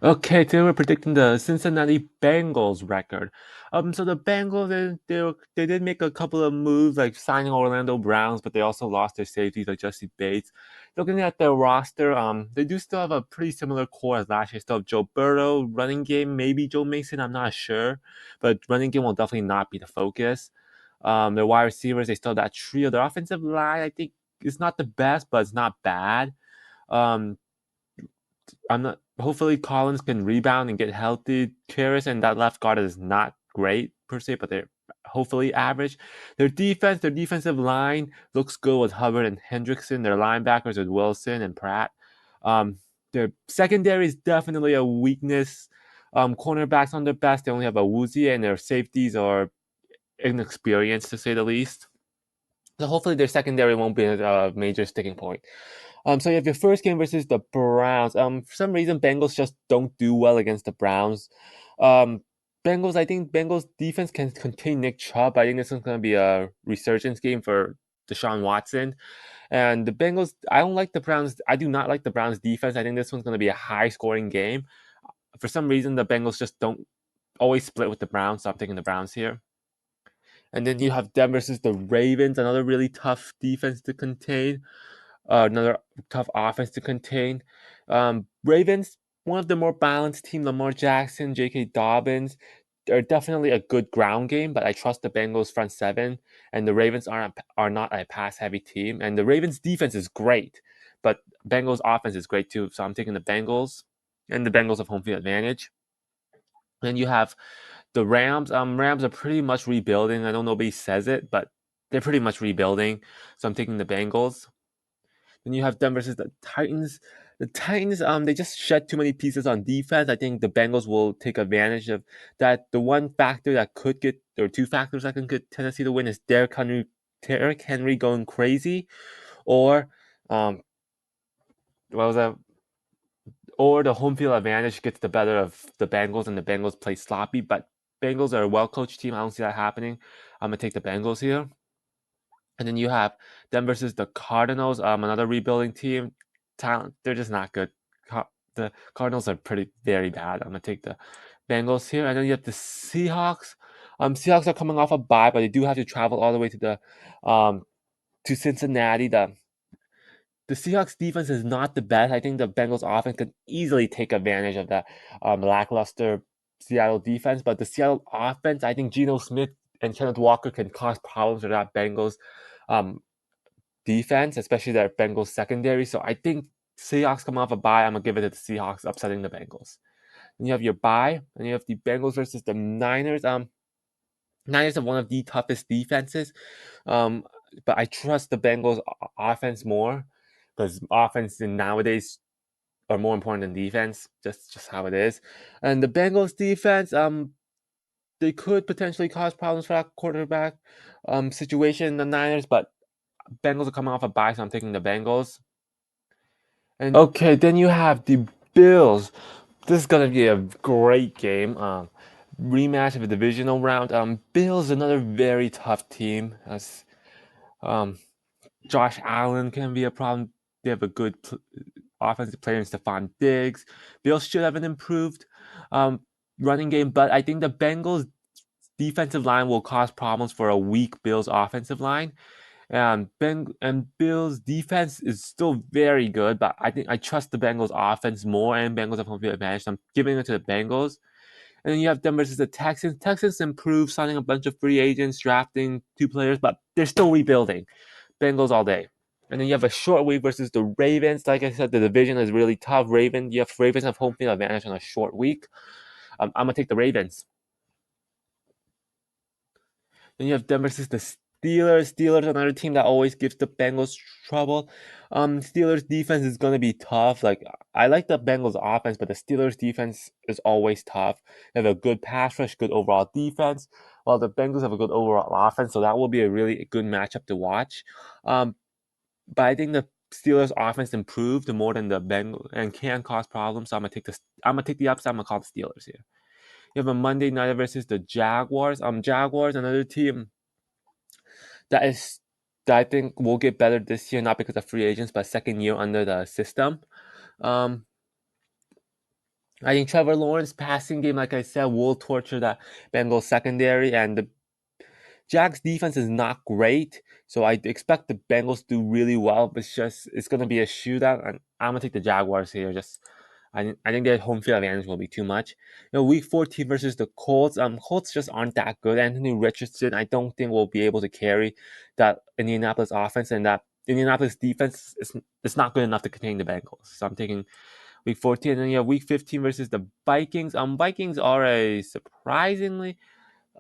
Okay, today we're predicting the Cincinnati Bengals record. So the Bengals they did make a couple of moves like signing Orlando Browns, but they also lost their safeties like Jesse Bates. Looking at their roster, they do still have a pretty similar core as last year. Still have Joe Burrow, running game, maybe Joe Mason, I'm not sure, but running game will definitely not be the focus. Their wide receivers, they still have that trio. Their offensive line, I think, is not the best, but it's not bad. Um, I'm not. Hopefully, Collins can rebound and get healthy. Karras and that left guard is not great per se, but they're hopefully average. Their defensive line looks good with Hubbard and Hendrickson. Their linebackers with Wilson and Pratt. Um, their secondary is definitely a weakness. Cornerbacks on their best. They only have a Woozy, and their safeties are inexperienced to say the least. So hopefully their secondary won't be a major sticking point. So you have your first game versus the Browns. For some reason Bengals just don't do well against the Browns. Um, I think Bengals defense can contain Nick Chubb. I think this is going to be a resurgence game for Deshaun Watson. And the Bengals, I don't like the Browns. I do not like the Browns defense. I think this one's going to be a high scoring game. For some reason, the Bengals just don't always split with the Browns. So I'm taking the Browns here. And then you have them versus the Ravens, another really tough defense to contain, another tough offense to contain. Ravens, one of the more balanced team. Lamar Jackson, J.K. Dobbins, they're definitely a good ground game, but I trust the Bengals front seven, and the Ravens are not a pass heavy team, and the Ravens defense is great, but Bengals offense is great too. So I'm taking the Bengals, and the Bengals have home field advantage. Then you have the Rams. Rams are pretty much rebuilding. I know nobody says it, but they're pretty much rebuilding. So I'm taking the Bengals. Then you have them versus the Titans. The Titans, they just shed too many pieces on defense. I think the Bengals will take advantage of that. The one factor that could get, or two factors that can get Tennessee to win is Derrick Henry going crazy, or what was that? Or the home field advantage gets the better of the Bengals and the Bengals play sloppy. But Bengals are a well coached team. I don't see that happening. I'm gonna take the Bengals here. And then you have them versus the Cardinals, another rebuilding team. Talent, they're just not good. The Cardinals are very bad. I'm gonna take the Bengals here. And then you have the Seahawks. Seahawks are coming off a bye, but they do have to travel all the way to to Cincinnati. The Seahawks defense is not the best. I think the Bengals offense could easily take advantage of the lackluster Seattle defense. But the Seattle offense, I think Geno Smith and Kenneth Walker can cause problems for that Bengals um, defense, especially their Bengals secondary. So I think Seahawks come off a bye. I'm going to give it to the Seahawks, upsetting the Bengals. Then you have your bye, and you have the Bengals versus the Niners. Niners have one of the toughest defenses. Um, but I trust the Bengals offense more because offense in nowadays are more important than defense. Just how it is. And the Bengals defense, they could potentially cause problems for that quarterback situation in the Niners, but Bengals are coming off a bye, so I'm taking the Bengals. And okay, then you have the Bills. This is gonna be a great game. Rematch of a divisional round. Bills another very tough team. As um, Josh Allen can be a problem. They have a good offensive player in Stephon Diggs. Bills should have an improved um, running game, but I think the Bengals defensive line will cause problems for a weak Bills offensive line. And Bills defense is still very good, but I think I trust the Bengals offense more, and Bengals have home field advantage. So I'm giving it to the Bengals. And then you have them versus the Texans. Texans improved, signing a bunch of free agents, drafting two players, but they're still rebuilding. Bengals all day. And then you have a short week versus the Ravens. Like I said, the division is really tough. Ravens have home field advantage on a short week. I'm gonna take the Ravens. Then you have them versus the Steelers. Steelers, another team that always gives the Bengals trouble. Steelers defense is gonna be tough. Like I like the Bengals offense, but the Steelers defense is always tough. They have a good pass rush, good overall defense, while the Bengals have a good overall offense. So that will be a really good matchup to watch. But I think the Steelers offense improved more than the Bengals and can cause problems. So I'm gonna take the upside. I'm gonna call the Steelers here. You have a Monday night versus the Jaguars. Jaguars, another team that is that I think will get better this year, not because of free agents, but second year under the system. Um, I think Trevor Lawrence passing game, like I said, will torture that Bengals secondary, and the Jags defense is not great, so I expect the Bengals to do really well. But it's gonna be a shootout, and I'm gonna take the Jaguars here. I think their home field advantage will be too much. Week 14 versus the Colts. Colts just aren't that good. Anthony Richardson, I don't think will be able to carry that Indianapolis offense, and that Indianapolis defense is not good enough to contain the Bengals. So I'm taking Week 14, and then you have Week 15 versus the Vikings. Vikings are a surprisingly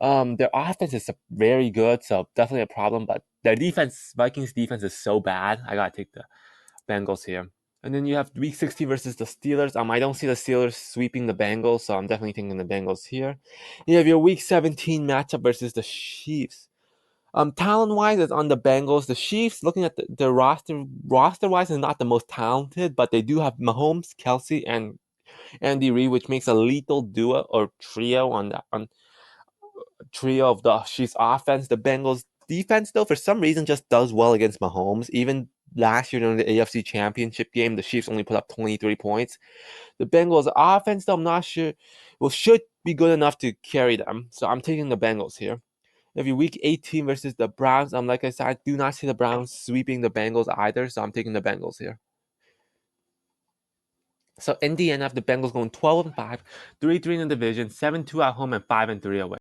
their offense is very good, so definitely a problem. But their defense, Vikings defense, is so bad. I gotta take the Bengals here. And then you have Week 16 versus the Steelers. I don't see the Steelers sweeping the Bengals, so I'm definitely taking the Bengals here. You have your Week 17 matchup versus the Chiefs. Talent wise, it's on the Bengals. The Chiefs, looking at the roster wise, is not the most talented, but they do have Mahomes, Kelsey, and Andy Reid, which makes a lethal duo or trio on trio of the Chiefs offense. The Bengals defense, though, for some reason just does well against Mahomes. Even last year during the AFC Championship game, the Chiefs only put up 23 points. The Bengals offense, though, I'm not sure, should be good enough to carry them. So I'm taking the Bengals here. If you Week 18 versus the Browns, like I said, I do not see the Browns sweeping the Bengals either, so I'm taking the Bengals here. So in the end, I have the Bengals going 12-5, 3-3 in the division, 7-2 at home, and 5-3 away.